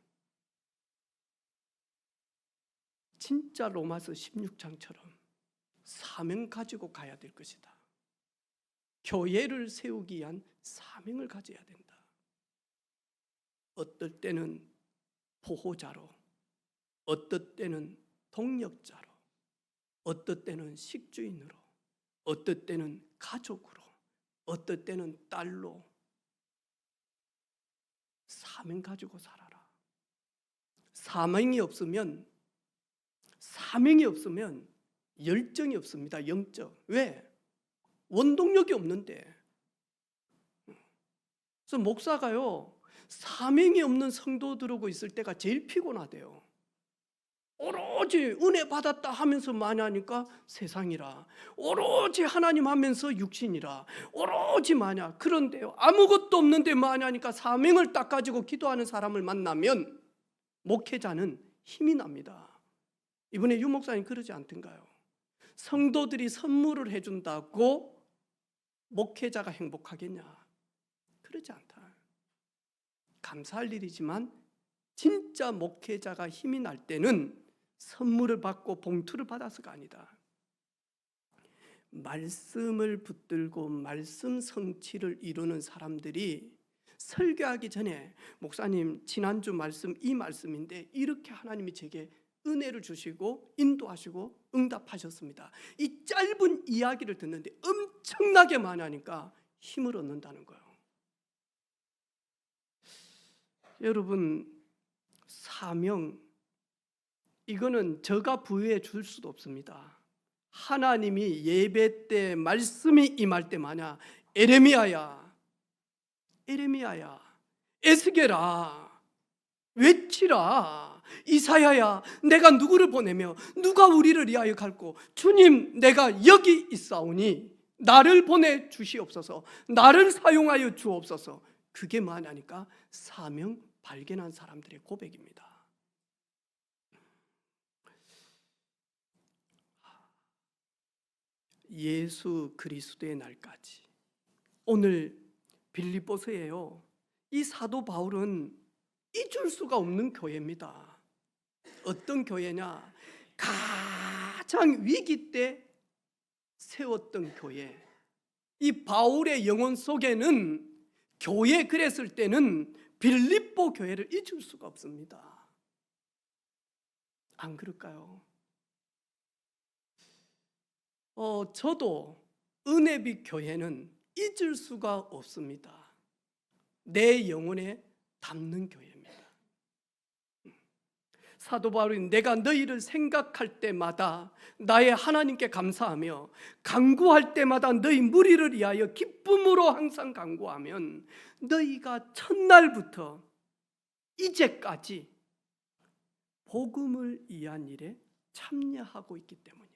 진짜 로마서 16장처럼 사명 가지고 가야 될 것이다. 교회를 세우기 위한 사명을 가져야 된다. 어떨 때는 보호자로, 어떨 때는 동력자로, 어떨 때는 식주인으로, 어떨 때는 가족으로, 어떨 때는 딸로 사명 가지고 살아라. 사명이 없으면 열정이 없습니다. 영적. 왜? 원동력이 없는데. 그래서 목사가요, 사명이 없는 성도들하고 있을 때가 제일 피곤하대요. 오로지 은혜 받았다 하면서 많이 하니까 세상이라, 오로지 하나님 하면서 육신이라, 오로지 마냐. 그런데요, 아무것도 없는데 많이 하니까 사명을 딱 가지고 기도하는 사람을 만나면 목회자는 힘이 납니다. 이번에 유 목사님 그러지 않던가요? 성도들이 선물을 해준다고 목회자가 행복하겠냐? 그러지 않다. 감사할 일이지만 진짜 목회자가 힘이 날 때는 선물을 받고 봉투를 받아서가 아니다. 말씀을 붙들고 말씀 성취를 이루는 사람들이 설교하기 전에 목사님 지난주 말씀 이 말씀인데 이렇게 하나님이 제게 은혜를 주시고 인도하시고 응답하셨습니다. 이 짧은 이야기를 듣는데 엄청나게 많이 하니까 힘을 얻는다는 거예요. 여러분, 사명, 이거는 저가 부여해 줄 수도 없습니다. 하나님이 예배 때 말씀이 임할 때 마냐, 에레미야야, 에스겔아, 외치라. 이사야야, 내가 누구를 보내며 누가 우리를 위하여 갈고, 주님 내가 여기 있사오니 나를 보내 주시옵소서, 나를 사용하여 주옵소서. 그게 뭐하냐니까 사명 발견한 사람들의 고백입니다. 예수 그리스도의 날까지. 오늘 빌립보서예요. 이 사도 바울은 잊을 수가 없는 교회입니다. 어떤 교회냐? 가장 위기 때 세웠던 교회. 이 바울의 영혼 속에는 교회 그랬을 때는 빌립보 교회를 잊을 수가 없습니다. 안 그럴까요? 저도 은혜빛 교회는 잊을 수가 없습니다. 내 영혼에 담는 교회입니다. 사도 바울이 내가 너희를 생각할 때마다 나의 하나님께 감사하며 간구할 때마다 너희 무리를 위하여 기쁨으로 항상 간구하면 너희가 첫날부터 이제까지 복음을 위한 일에 참여하고 있기 때문이다.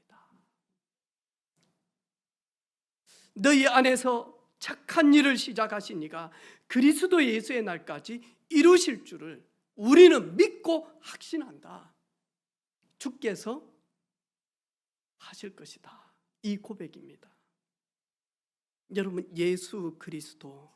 너희 안에서 착한 일을 시작하신 이가 그리스도 예수의 날까지 이루실 줄을 우리는 믿고 확신한다. 주께서 하실 것이다. 이 고백입니다. 여러분, 예수 그리스도,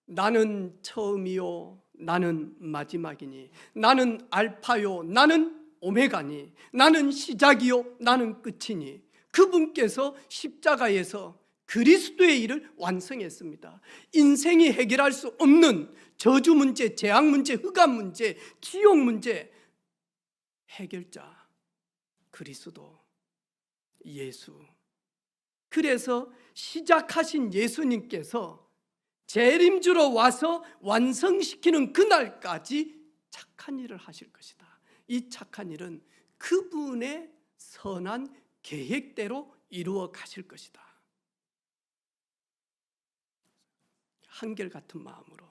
나는 처음이요 나는 마지막이니, 나는 알파요 나는 오메가니, 나는 시작이요 나는 끝이니, 그분께서 십자가에서 그리스도의 일을 완성했습니다. 인생이 해결할 수 없는 저주 문제, 재앙 문제, 흑암 문제, 지옥 문제 해결자 그리스도 예수. 그래서 시작하신 예수님께서 재림주로 와서 완성시키는 그날까지 착한 일을 하실 것이다. 이 착한 일은 그분의 선한 계획대로 이루어 가실 것이다. 한결같은 마음으로,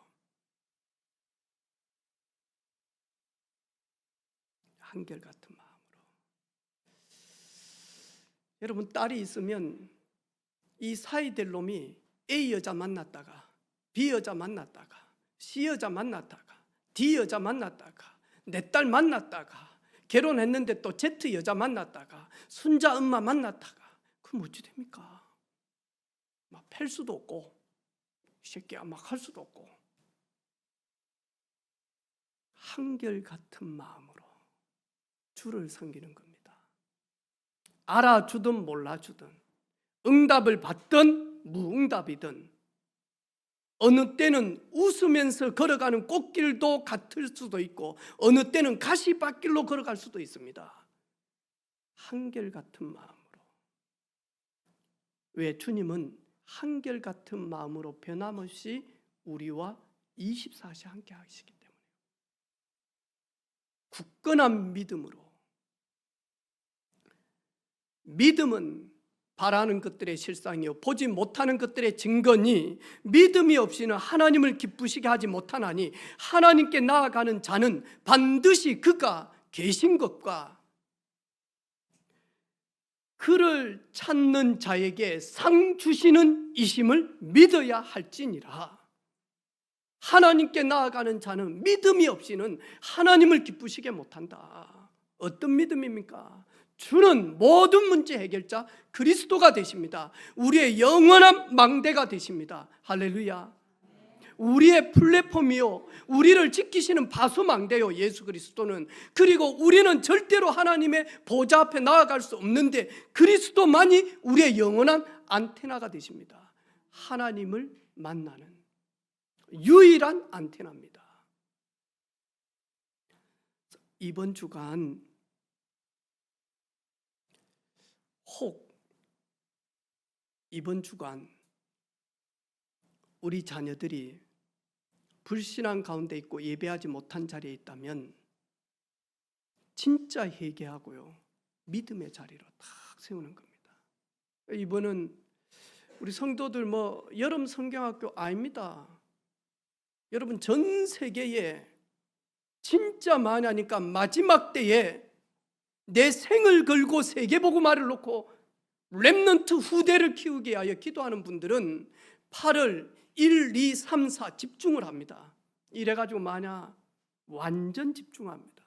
한결같은 마음으로. 여러분, 딸이 있으면 이 사이 될 놈이 A 여자 만났다가 B 여자 만났다가 C 여자 만났다가 D 여자 만났다가 내 딸 만났다가 결혼했는데 또 Z 여자 만났다가 순자 엄마 만났다가 그럼 어찌 됩니까? 막 팰 수도 없고 이 새끼야 막 할 수도 없고. 한결같은 마음으로 주를 섬기는 겁니다. 알아주든 몰라주든, 응답을 받든 무응답이든, 어느 때는 웃으면서 걸어가는 꽃길도 같을 수도 있고 어느 때는 가시밭길로 걸어갈 수도 있습니다. 한결같은 마음으로 왜? 주님은 한결같은 마음으로 변함없이 우리와 24시 함께 하시기 때문에 굳건한 믿음으로. 믿음은 바라는 것들의 실상이요 보지 못하는 것들의 증거니 믿음이 없이는 하나님을 기쁘시게 하지 못하나니 하나님께 나아가는 자는 반드시 그가 계신 것과 그를 찾는 자에게 상 주시는 이심을 믿어야 할지니라. 하나님께 나아가는 자는 믿음이 없이는 하나님을 기쁘시게 못한다. 어떤 믿음입니까? 주는 모든 문제 해결자 그리스도가 되십니다. 우리의 영원한 망대가 되십니다. 할렐루야. 우리의 플랫폼이요 우리를 지키시는 바수망대요 예수 그리스도는. 그리고 우리는 절대로 하나님의 보좌 앞에 나아갈 수 없는데 그리스도만이 우리의 영원한 안테나가 되십니다. 하나님을 만나는 유일한 안테나입니다. 이번 주간 우리 자녀들이 불신앙 가운데 있고 예배하지 못한 자리에 있다면 진짜 회개하고요 믿음의 자리로 탁 세우는 겁니다. 이번은 우리 성도들 여름 성경학교 아닙니다. 여러분 전 세계에 진짜 많이 하니까 마지막 때에 내 생을 걸고 세계복음화를 놓고 렘넌트 후대를 키우기 위하여 기도하는 분들은 8월 1, 2, 3, 4 집중을 합니다. 이래가지고 완전 집중합니다.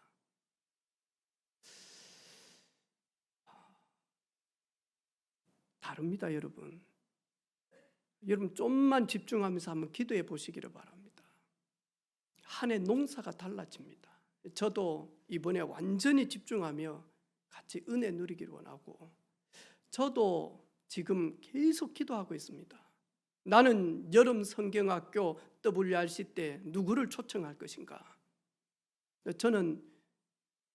다릅니다. 여러분 좀만 집중하면서 한번 기도해 보시기를 바랍니다. 한 해 농사가 달라집니다. 저도 이번에 완전히 집중하며 같이 은혜 누리기를 원하고 저도 지금 계속 기도하고 있습니다. 나는 여름 성경학교 WRC 때 누구를 초청할 것인가? 저는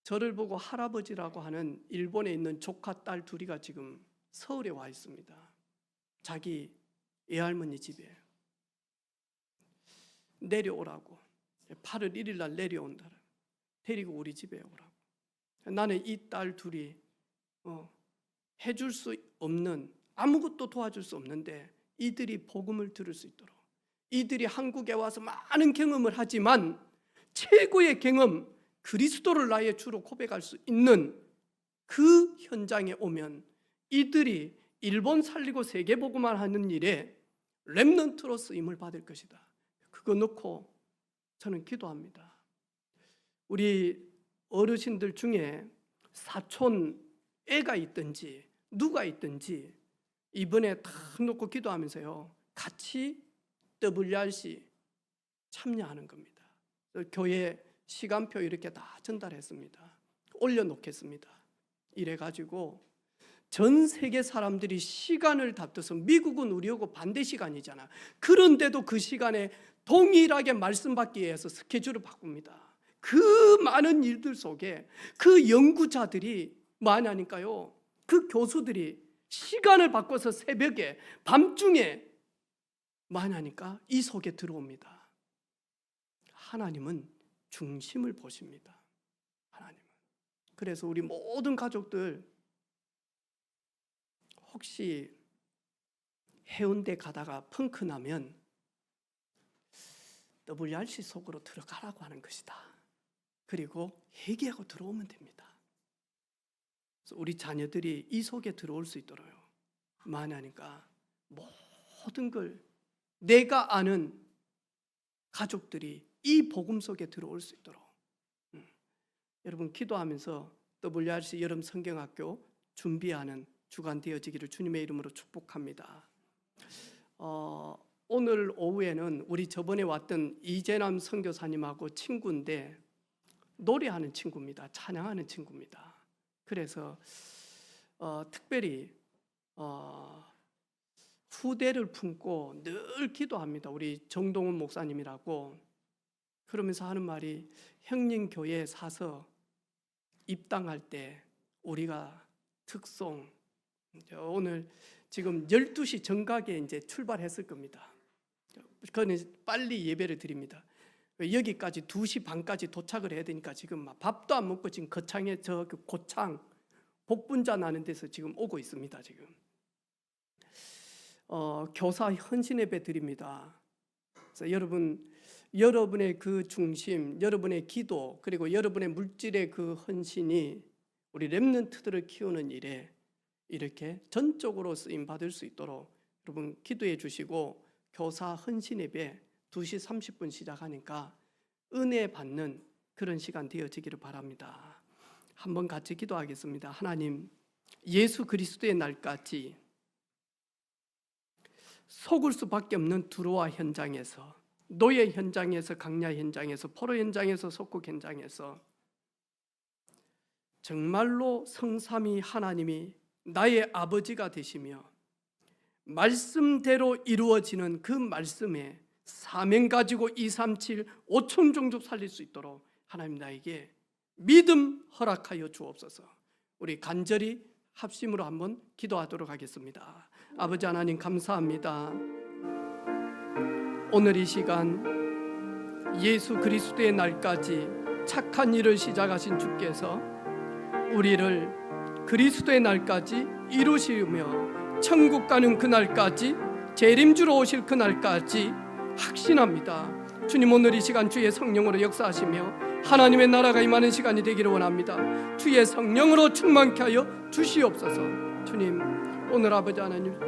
저를 보고 할아버지라고 하는 일본에 있는 조카 딸 둘이가 지금 서울에 와 있습니다. 자기 애할머니 집에 내려오라고 8월 1일 날 내려온다. 데리고 우리 집에 오라고. 나는 이 딸 둘이 해줄 수 없는 아무것도 도와줄 수 없는데 이들이 복음을 들을 수 있도록 이들이 한국에 와서 많은 경험을 하지만 최고의 경험 그리스도를 나의 주로 고백할 수 있는 그 현장에 오면 이들이 일본 살리고 세계 복음을 하는 일에 렘넌트로 쓰임을 받을 것이다. 그거 놓고 저는 기도합니다. 우리 어르신들 중에 사촌 애가 있든지 누가 있든지 이번에 다 놓고 기도하면서요 같이 WRC 참여하는 겁니다. 교회 시간표 이렇게 다 전달했습니다. 올려놓겠습니다. 이래가지고 전 세계 사람들이 시간을 다퉈서 미국은 우리하고 반대 시간이잖아. 그런데도 그 시간에 동일하게 말씀받기 위해서 스케줄을 바꿉니다. 그 많은 일들 속에 그 연구자들이 많이 하니까요 그 교수들이 시간을 바꿔서 새벽에 밤중에 많이 하니까 이 속에 들어옵니다. 하나님은 중심을 보십니다. 하나님은. 그래서 우리 모든 가족들 혹시 해운대 가다가 펑크 나면 WRC 속으로 들어가라고 하는 것이다. 그리고 회개하고 들어오면 됩니다. 그래서 우리 자녀들이 이 속에 들어올 수 있도록 많이 하니까 모든 걸 내가 아는 가족들이 이 복음 속에 들어올 수 있도록 여러분 기도하면서 WRC 여름 성경학교 준비하는 주간 되어지기를 주님의 이름으로 축복합니다. 오늘 오후에는 우리 저번에 왔던 이재남 선교사님하고 친구인데 노래하는 친구입니다. 찬양하는 친구입니다. 그래서 특별히 후대를 품고 늘 기도합니다. 우리 정동훈 목사님이라고. 그러면서 하는 말이 형님 교회에 사서 입당할 때 우리가 특송 오늘 지금 12시 정각에 이제 출발했을 겁니다. 그거는 빨리 예배를 드립니다. 여기까지 2시 반까지 도착을 해야 되니까 지금 막 밥도 안 먹고 지금 거창에 저 고창 복분자 나는 데서 지금 오고 있습니다. 지금 교사 헌신 예배 드립니다. 그래서 여러분의 그 중심, 여러분의 기도, 그리고 여러분의 물질의 그 헌신이 우리 렘넌트들을 키우는 일에 이렇게 전적으로 쓰임 받을 수 있도록 여러분 기도해 주시고, 교사 헌신 예배 2시 30분 시작하니까 은혜 받는 그런 시간 되어지기를 바랍니다. 한번 같이 기도하겠습니다. 하나님, 예수 그리스도의 날까지 속을 수밖에 없는 두로와 현장에서, 노예 현장에서, 강야 현장에서, 포로 현장에서, 속국 현장에서 정말로 성삼위 하나님이 나의 아버지가 되시며 말씀대로 이루어지는 그 말씀에 사명 가지고 237 5천 종족 살릴 수 있도록 하나님 나에게 믿음 허락하여 주옵소서. 우리 간절히 합심으로 한번 기도하도록 하겠습니다. 아버지 하나님 감사합니다. 오늘 이 시간 예수 그리스도의 날까지 착한 일을 시작하신 주께서 우리를 그리스도의 날까지 이루시며 천국 가는 그날까지, 재림주로 오실 그날까지 확신합니다. 주님, 오늘 이 시간 주의 성령으로 역사하시며 하나님의 나라가 임하는 시간이 되기를 원합니다. 주의 성령으로 충만케 하여 주시옵소서. 주님, 오늘 아버지 하나님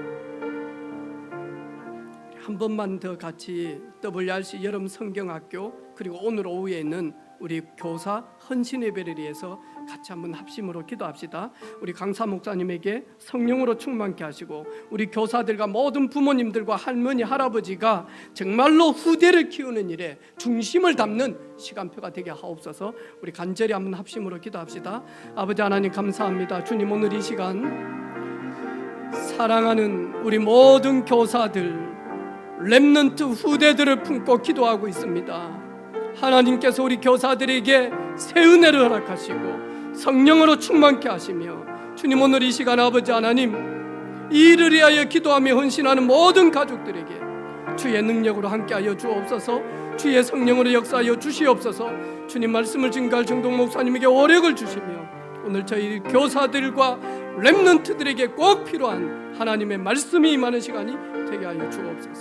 한 번만 더 같이 WRC 여름 성경학교, 그리고 오늘 오후에 있는 우리 교사 헌신 예배를 위해서 같이 한번 합심으로 기도합시다. 우리 강사 목사님에게 성령으로 충만케 하시고, 우리 교사들과 모든 부모님들과 할머니 할아버지가 정말로 후대를 키우는 일에 중심을 담는 시간표가 되게 하옵소서. 우리 간절히 한번 합심으로 기도합시다. 아버지 하나님 감사합니다. 주님, 오늘 이 시간 사랑하는 우리 모든 교사들, 렘넌트 후대들을 품고 기도하고 있습니다. 하나님께서 우리 교사들에게 새 은혜를 허락하시고 성령으로 충만케 하시며, 주님, 오늘 이 시간 아버지 하나님 이 일을 위하여 기도하며 헌신하는 모든 가족들에게 주의 능력으로 함께하여 주옵소서. 주의 성령으로 역사하여 주시옵소서. 주님, 말씀을 증거할 정동 목사님에게 오력을 주시며 오늘 저희 교사들과 렘넌트들에게 꼭 필요한 하나님의 말씀이 임하는 시간이 되게 하여 주옵소서.